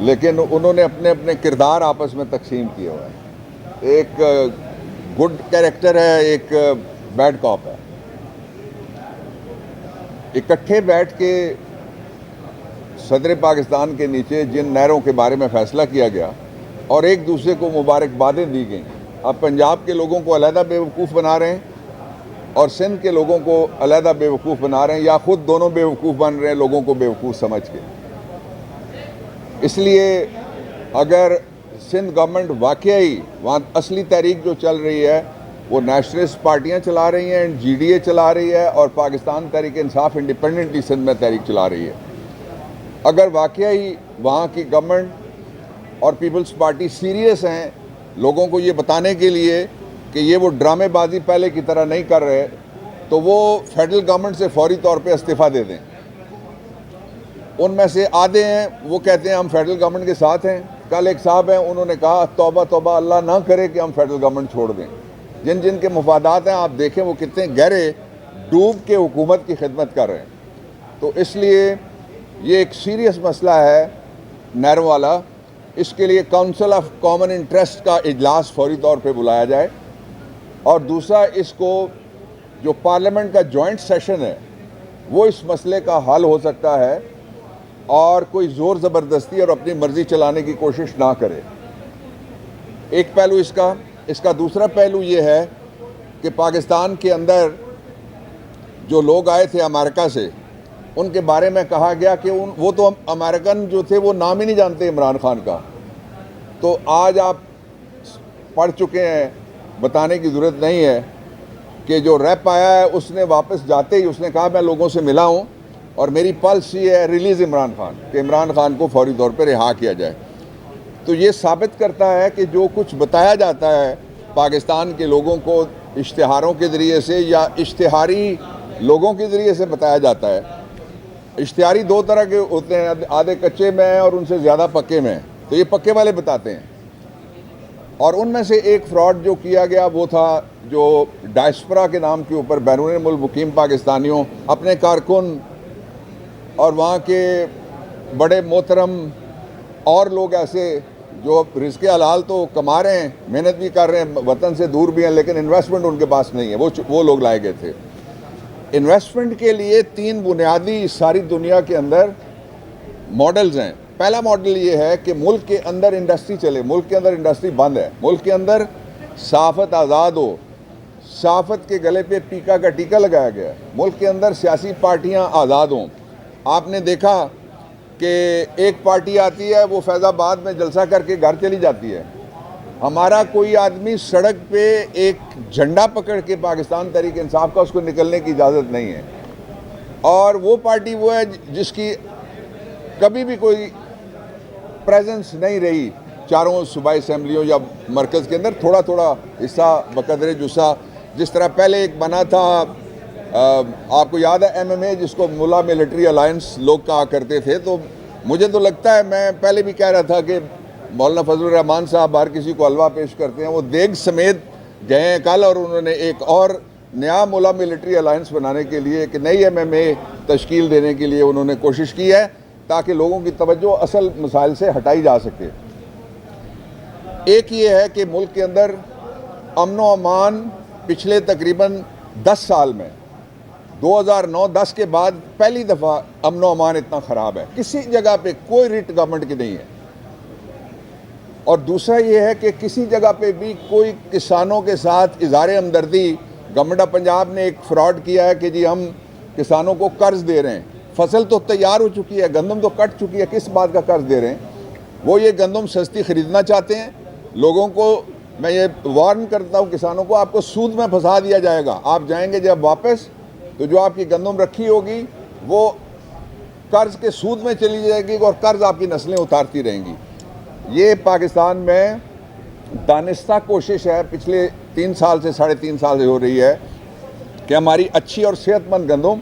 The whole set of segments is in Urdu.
لیکن انہوں نے اپنے اپنے کردار آپس میں تقسیم کیے ہوئے ہیں. ایک گڈ کیریکٹر ہے, ایک بیڈ کاپ ہے. اکٹھے بیٹھ کے صدر پاکستان کے نیچے جن نہروں کے بارے میں فیصلہ کیا گیا اور ایک دوسرے کو مبارکبادیں دی گئیں, اب پنجاب کے لوگوں کو علیحدہ بیوقوف بنا رہے ہیں اور سندھ کے لوگوں کو علیحدہ بیوقوف بنا رہے ہیں, یا خود دونوں بیوقوف بن رہے ہیں لوگوں کو بیوقوف سمجھ کے. اس لیے اگر سندھ گورنمنٹ واقعی وہاں اصلی تحریک جو چل رہی ہے وہ نیشنلسٹ پارٹیاں چلا رہی ہیں, جی ڈی اے چلا رہی ہے, اور پاکستان تحریک انصاف انڈیپینڈنٹلی سندھ میں تحریک چلا رہی ہے, اگر واقعی وہاں کی گورنمنٹ اور پیپلز پارٹی سیریس ہیں لوگوں کو یہ بتانے کے لیے کہ یہ وہ ڈرامے بازی پہلے کی طرح نہیں کر رہے, تو وہ فیڈرل گورنمنٹ سے فوری طور پہ استعفیٰ دے دیں. ان میں سے آدھے ہیں وہ کہتے ہیں ہم فیڈرل گورنمنٹ کے ساتھ ہیں. کل ایک صاحب ہیں انہوں نے کہا توبہ توبہ اللہ نہ کرے کہ ہم فیڈرل گورنمنٹ چھوڑ دیں. جن جن کے مفادات ہیں آپ دیکھیں وہ کتنے گہرے ڈوب کے حکومت کی خدمت کر رہے ہیں. تو اس لیے یہ ایک سیریس مسئلہ ہے نہروں والا. اس کے لیے کونسل آف کامن انٹرسٹ کا اجلاس فوری طور پہ بلایا جائے, اور دوسرا اس کو جو پارلیمنٹ کا جوائنٹ سیشن ہے وہ اس مسئلے کا حل ہو سکتا ہے, اور کوئی زور زبردستی اور اپنی مرضی چلانے کی کوشش نہ کرے. ایک پہلو اس کا دوسرا پہلو یہ ہے کہ پاکستان کے اندر جو لوگ آئے تھے امریکہ سے ان کے بارے میں کہا گیا کہ وہ تو امریکن جو تھے وہ نام ہی نہیں جانتے عمران خان کا. تو آج آپ پڑھ چکے ہیں, بتانے کی ضرورت نہیں ہے کہ جو ریپ آیا ہے اس نے واپس جاتے ہی اس نے کہا میں لوگوں سے ملا ہوں اور میری پالیسی ہے ریلیز عمران خان, کہ عمران خان کو فوری طور پہ رہا کیا جائے. تو یہ ثابت کرتا ہے کہ جو کچھ بتایا جاتا ہے پاکستان کے لوگوں کو اشتہاروں کے ذریعے سے یا اشتہاری لوگوں کے ذریعے سے بتایا جاتا ہے. اشتہاری دو طرح کے ہوتے ہیں, آدھے کچے میں ہیں اور ان سے زیادہ پکے میں ہیں. تو یہ پکے والے بتاتے ہیں, اور ان میں سے ایک فراڈ جو کیا گیا وہ تھا جو ڈائسپرا کے نام کے اوپر بیرون ملک مقیم پاکستانیوں اپنے کارکن اور وہاں کے بڑے محترم اور لوگ ایسے جو رزق حلال تو کما رہے ہیں, محنت بھی کر رہے ہیں, وطن سے دور بھی ہیں, لیکن انویسٹمنٹ ان کے پاس نہیں ہے, وہ لوگ لائے گئے تھے. انویسٹمنٹ کے لیے 3 بنیادی ساری دنیا کے اندر ماڈلز ہیں. پہلا ماڈل یہ ہے کہ ملک کے اندر انڈسٹری چلے. ملک کے اندر انڈسٹری بند ہے, ملک کے اندر صحافت آزاد ہو, صحافت کے گلے پہ پیکا کا ٹیکا لگایا گیا ہے, ملک کے اندر سیاسی پارٹیاں آزاد ہوں. آپ نے دیکھا کہ ایک پارٹی آتی ہے وہ فیض آباد میں جلسہ کر کے گھر چلی جاتی ہے. ہمارا کوئی آدمی سڑک پہ ایک جھنڈا پکڑ کے پاکستان تحریک انصاف کا اس کو نکلنے کی اجازت نہیں ہے. اور وہ پارٹی وہ ہے جس کی کبھی بھی کوئی پریزنس نہیں رہی چاروں صوبائی اسمبلیوں یا مرکز کے اندر, تھوڑا تھوڑا حصہ بقدر جسہ. جس طرح پہلے ایک بنا تھا آپ کو یاد ہے ایم ایم اے, جس کو ملا ملٹری الائنس لوگ کہا کرتے تھے. تو مجھے تو لگتا ہے, میں پہلے بھی کہہ رہا تھا کہ مولانا فضل الرحمان صاحب ہر کسی کو حلوہ پیش کرتے ہیں, وہ دیگ سمیت گئے ہیں کل, اور انہوں نے ایک اور نیا ملا ملٹری الائنس بنانے کے لیے ایک نئی ایم ایم اے تشکیل دینے کے لیے انہوں نے کوشش کی ہے تاکہ لوگوں کی توجہ اصل مسائل سے ہٹائی جا سکے. ایک یہ ہے کہ ملک کے اندر امن و امان پچھلے تقریباً 10 سال میں 2009-10 کے بعد پہلی دفعہ امن و امان اتنا خراب ہے, کسی جگہ پہ کوئی ریٹ گورنمنٹ کی نہیں ہے. اور دوسرا یہ ہے کہ کسی جگہ پہ بھی کوئی کسانوں کے ساتھ اظہار ہمدردی, گورنمنٹ آف پنجاب نے ایک فراڈ کیا ہے کہ جی ہم کسانوں کو قرض دے رہے ہیں, فصل تو تیار ہو چکی ہے, گندم تو کٹ چکی ہے, کس بات کا قرض دے رہے ہیں؟ وہ یہ گندم سستی خریدنا چاہتے ہیں. لوگوں کو میں یہ وارن کرتا ہوں کسانوں کو, آپ کو سود میں پھنسا دیا جائے گا. آپ جائیں گے جب واپس تو جو آپ کی گندم رکھی ہوگی وہ قرض کے سود میں چلی جائے گی, اور قرض آپ کی نسلیں اتارتی رہیں گی. یہ پاکستان میں دانستہ کوشش ہے پچھلے 3 سال سے 3.5 سال سے ہو رہی ہے کہ ہماری اچھی اور صحت مند گندم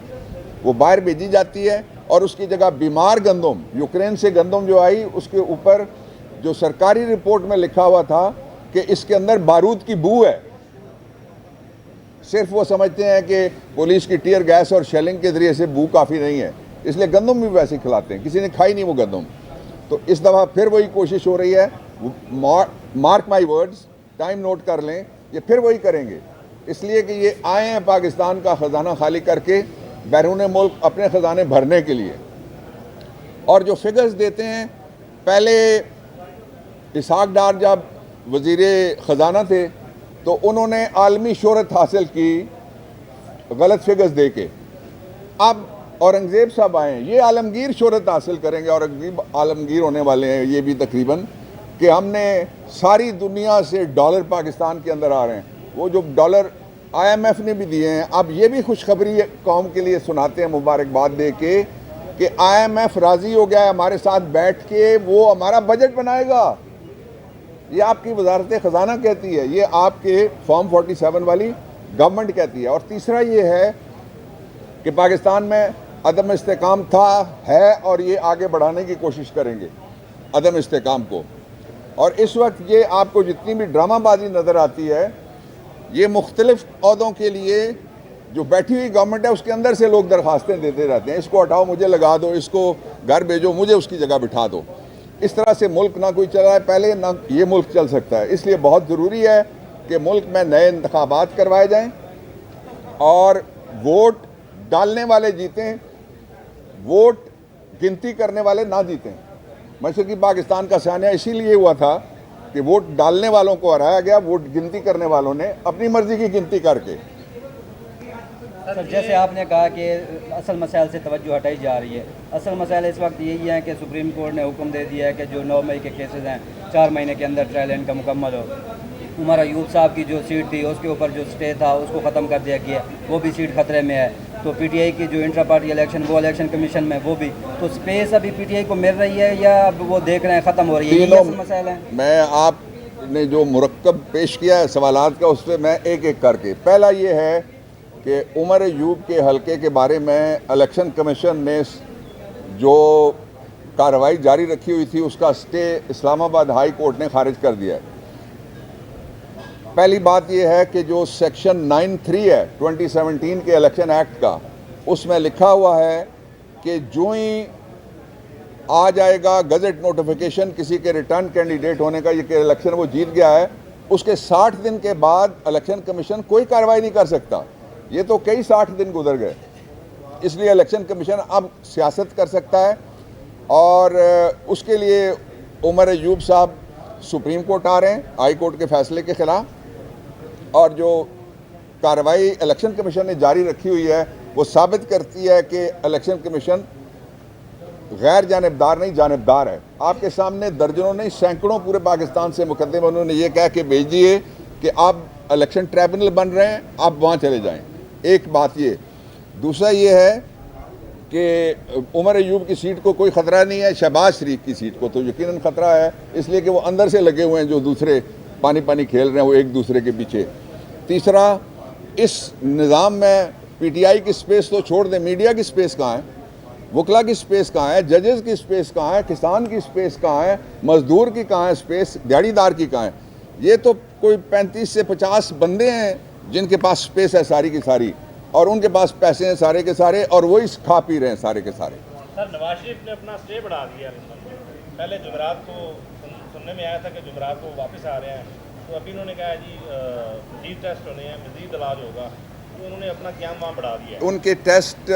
وہ باہر بھیجی جاتی ہے, اور اس کی جگہ بیمار گندم, یوکرین سے گندم جو آئی اس کے اوپر جو سرکاری رپورٹ میں لکھا ہوا تھا کہ اس کے اندر بارود کی بو ہے. صرف وہ سمجھتے ہیں کہ پولیس کی ٹیئر گیس اور شیلنگ کے ذریعے سے بو کافی نہیں ہے, اس لیے گندم بھی ویسے کھلاتے ہیں. کسی نے کھائی نہیں وہ گندم. تو اس دفعہ پھر وہی کوشش ہو رہی ہے. Mark my words, time note کر لیں, یہ پھر وہی کریں گے, اس لیے کہ یہ آئے ہیں پاکستان کا خزانہ خالی کر کے بیرون ملک اپنے خزانے بھرنے کے لیے. اور جو فگرز دیتے ہیں, پہلے اسحاق ڈار جب وزیر خزانہ تھے تو انہوں نے عالمی شہرت حاصل کی غلط فگرز دے کے. اب اورنگزیب صاحب آئے ہیں, یہ عالمگیر شہرت حاصل کریں گے, اور عالمگیر ہونے والے ہیں یہ بھی تقریباً, کہ ہم نے ساری دنیا سے ڈالر پاکستان کے اندر آ رہے ہیں. وہ جو ڈالر IMF نے بھی دیے ہیں, اب یہ بھی خوشخبری قوم کے لیے سناتے ہیں مبارکباد دے کے کہ IMF راضی ہو گیا ہے ہمارے ساتھ بیٹھ کے, وہ ہمارا بجٹ بنائے گا. یہ آپ کی وزارت خزانہ کہتی ہے, یہ آپ کے فارم 47 والی گورنمنٹ کہتی ہے. اور تیسرا یہ ہے کہ پاکستان میں عدم استحکام تھا, ہے, اور یہ آگے بڑھانے کی کوشش کریں گے عدم استحکام کو. اور اس وقت یہ آپ کو جتنی بھی ڈرامہ بازی نظر آتی ہے, یہ مختلف عہدوں کے لیے جو بیٹھی ہوئی گورنمنٹ ہے اس کے اندر سے لوگ درخواستیں دیتے رہتے ہیں, اس کو ہٹاؤ مجھے لگا دو, اس کو گھر بھیجو مجھے اس کی جگہ بٹھا دو. اس طرح سے ملک نہ کوئی چلا ہے پہلے, نہ یہ ملک چل سکتا ہے. اس لیے بہت ضروری ہے کہ ملک میں نئے انتخابات کروائے جائیں اور ووٹ ڈالنے والے جیتیں, ووٹ گنتی کرنے والے نہ جیتیں. مشرقی پاکستان کا سانحہ اسی لیے ہوا تھا کہ ووٹ ڈالنے والوں کو ہرایا گیا, ووٹ گنتی کرنے والوں نے اپنی مرضی کی گنتی کر کے. سر جیسے آپ نے کہا کہ اصل مسائل سے توجہ ہٹائی جا رہی ہے, اصل مسائل اس وقت یہی ہیں کہ سپریم کورٹ نے حکم دے دیا ہے کہ جو 9 مئی کے کیسز ہیں 4 مہینے کے اندر ٹرائل اینڈ کا مکمل ہو. عمر ایوب صاحب کی جو سیٹ تھی اس کے اوپر جو سٹے تھا اس کو ختم کر دیا گیا, وہ بھی سیٹ خطرے میں ہے. تو PTI کی جو انٹرا پارٹی الیکشن, وہ الیکشن کمیشن میں وہ بھی, تو سپیس ابھی PTI کو مل رہی ہے یا اب وہ دیکھ رہے ہیں ختم ہو رہی ہے؟ یہ اصل مسائل ہیں. میں آپ نے جو مرکب پیش کیا ہے سوالات کا, اس پہ میں ایک ایک کر کے. پہلا یہ ہے کہ عمر ایوب کے حلقے کے بارے میں الیکشن کمیشن نے جو کارروائی جاری رکھی ہوئی تھی اس کا سٹے اسلام آباد ہائی کورٹ نے خارج کر دیا ہے. پہلی بات یہ ہے کہ جو سیکشن 9(3) ہے 2017 کے الیکشن ایکٹ کا, اس میں لکھا ہوا ہے کہ جو ہی آ جائے گا گزٹ نوٹیفیکیشن کسی کے ریٹرن کینڈیڈیٹ ہونے کا, یہ کہ الیکشن وہ جیت گیا ہے, اس کے 60 دن کے بعد الیکشن کمیشن کوئی کارروائی نہیں کر سکتا. یہ تو کئی 60 دن گزر گئے, اس لیے الیکشن کمیشن اب سیاست کر سکتا ہے. اور اس کے لیے عمر ایوب صاحب سپریم کورٹ آ رہے ہیں ہائی کورٹ کے فیصلے کے خلاف, اور جو کارروائی الیکشن کمیشن نے جاری رکھی ہوئی ہے وہ ثابت کرتی ہے کہ الیکشن کمیشن غیر جانبدار نہیں جانبدار ہے. آپ کے سامنے درجنوں نہیں سینکڑوں پورے پاکستان سے مقدمے انہوں نے یہ کہہ کے بھیج دیے کہ آپ الیکشن ٹریبونل بن رہے ہیں, آپ وہاں چلے جائیں. ایک بات یہ. دوسرا یہ ہے کہ عمر ایوب کی سیٹ کو کوئی خطرہ نہیں ہے, شہباز شریف کی سیٹ کو تو یقیناً خطرہ ہے, اس لیے کہ وہ اندر سے لگے ہوئے ہیں, جو دوسرے پانی پانی کھیل رہے ہیں وہ ایک دوسرے کے پیچھے. تیسرا, اس نظام میں PTI کی سپیس تو چھوڑ دیں, میڈیا کی سپیس کہاں ہے, وکلا کی سپیس کہاں ہے, ججز کی سپیس کہاں ہے, کسان کی سپیس کہاں ہے, مزدور کی کہاں ہے سپیس, دیہڑی دار کی کہاں ہے. یہ تو کوئی 35 سے 50 بندے ہیں جن کے پاس سپیس ہے ساری کی ساری, اور ان کے پاس پیسے ہیں سارے کے سارے, اور وہی کھا پی رہے ہیں سارے کے سارے. سر نواز شریف نے اپنا سٹے بڑھا دیا پہلے جمعرات کو سننے میں آیا تھا کہ جمعرات کو واپس آ رہے ہیں, تو ابھی انہوں نے کہا جی مزید ٹیسٹ ہونے ہیں, مزید علاج ہوگا, تو انہوں نے اپنا قیام وہاں بڑھا دیا. ان کے ٹیسٹ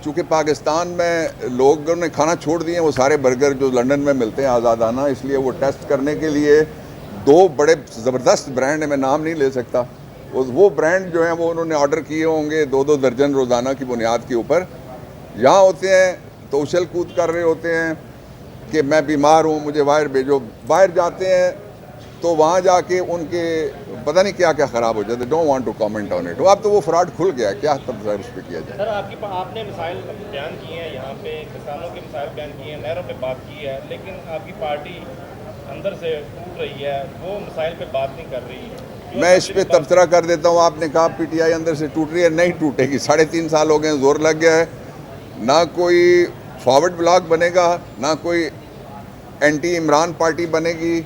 چونکہ پاکستان میں لوگوں نے کھانا چھوڑ دیے ہیں, وہ سارے برگر جو لنڈن میں ملتے ہیں آزادانہ, اس لیے وہ ٹیسٹ کرنے کے لیے 2 بڑے زبردست برانڈ ہیں, میں نام نہیں لے سکتا, وہ برانڈ جو ہیں وہ انہوں نے آرڈر کیے ہوں گے 2-2 درجن روزانہ کی بنیاد کے اوپر. یہاں ہوتے ہیں تو اچھل کود کر رہے ہوتے ہیں کہ میں بیمار ہوں مجھے باہر بھیجو, باہر جاتے ہیں تو وہاں جا کے ان کے پتہ نہیں کیا کیا خراب ہو جاتے. Don't want to comment on it. اب تو وہ فراڈ کھل گیا ہے, کیا تبصرہ اس پہ کیا جائے. سر آپ نے مسائل بیان کیے ہیں, یہاں پہ کسانوں کے مسائل بیان کیے ہیں, نہروں پہ بات کی ہے, لیکن آپ کی پارٹی اندر سے ٹوٹ رہی ہے, وہ مسائل پہ بات نہیں کر رہی ہے. میں اس پہ تبصرہ کر دیتا ہوں. آپ نے کہا PTI اندر سے ٹوٹ رہی ہے, نہیں ٹوٹے گی. 3.5 سال ہو گئے ہیں, زور لگ گیا ہے, نہ کوئی فارورڈ بلاک بنے گا, نہ کوئی اینٹی عمران پارٹی بنے گی,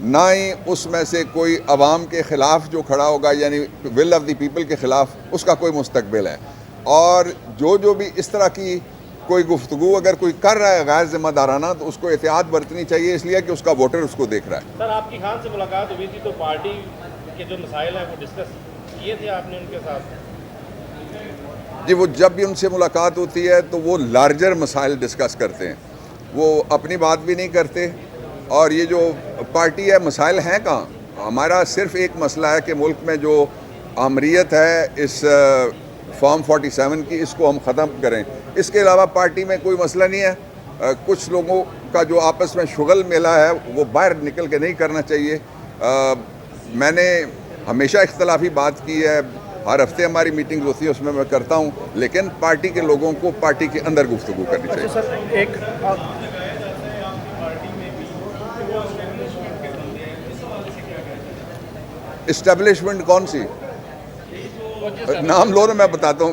نہ ہی اس میں سے کوئی عوام کے خلاف جو کھڑا ہوگا, یعنی ول آف دی پیپل کے خلاف, اس کا کوئی مستقبل ہے. اور جو بھی اس طرح کی کوئی گفتگو اگر کوئی کر رہا ہے غیر ذمہ دارانہ تو اس کو احتیاط برتنی چاہیے، اس لیے کہ اس کا ووٹر اس کو دیکھ رہا ہے۔ سر آپ کی خان سے ملاقات ہوئی تھی تو پارٹی کے جو مسائل ہیں وہ ڈسکس کیے تھے آپ نے ان کے ساتھ؟ جی وہ جب بھی ان سے ملاقات ہوتی ہے تو وہ لارجر مسائل ڈسکس کرتے ہیں، وہ اپنی بات بھی نہیں کرتے۔ اور یہ جو پارٹی ہے مسائل ہیں کہاں؟ ہمارا صرف ایک مسئلہ ہے کہ ملک میں جو آمریت ہے اس فارم 47 کی، اس کو ہم ختم کریں۔ اس کے علاوہ پارٹی میں کوئی مسئلہ نہیں ہے۔ کچھ لوگوں کا جو آپس میں شغل میلہ ہے وہ باہر نکل کے نہیں کرنا چاہیے۔ میں نے ہمیشہ اختلافی بات کی ہے، ہر ہفتے ہماری میٹنگ ہوتی ہے، اس میں کرتا ہوں، لیکن پارٹی کے لوگوں کو پارٹی کے اندر گفتگو کرنی چاہیے۔ سر ایک اسٹیبلشمنٹ کون سی؟ نام لو نا، میں بتاتا ہوں